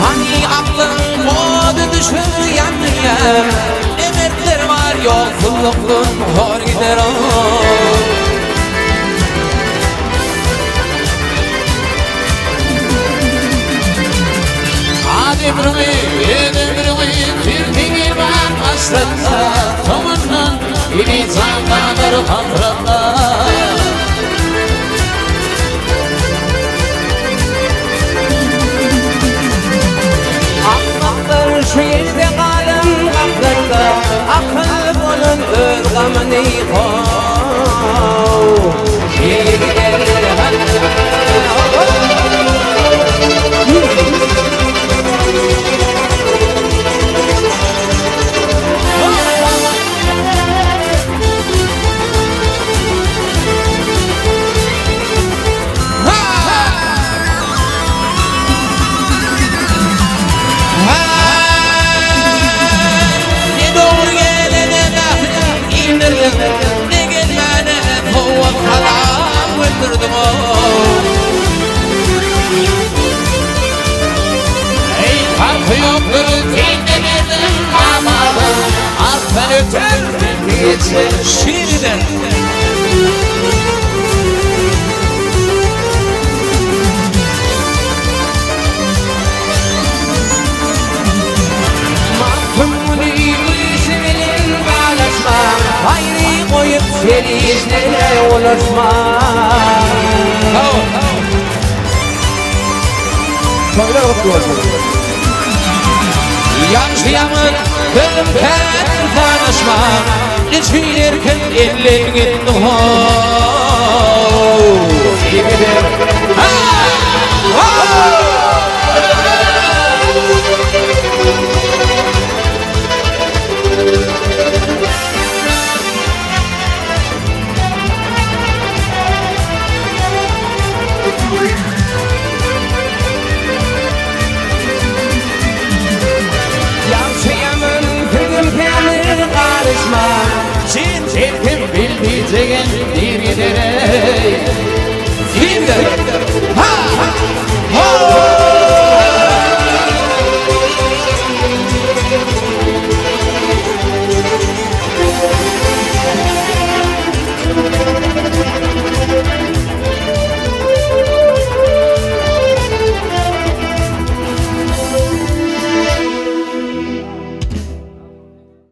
Hani aklın modu düşür yanmaya, emetler var yoksullukun hor gider o. Ademrimi, Türkiye var aslında, tomunun ili zamanları hamrında. Akmaklar şu yerde kalın kaplarında, akıl bunun öz gamını koy. Şiir giderler hatta. Ne gelmene kuvvet kalan öldürdüm o. Ey farkı yoktur dinlemedim amadım, arttan öter geçer şiirden. Hayri koyup serişlere ulaşma. Yaşayamın ölümken tanışma, içilirken ellerin gitti ho. Yaşayamın ölümken karışma,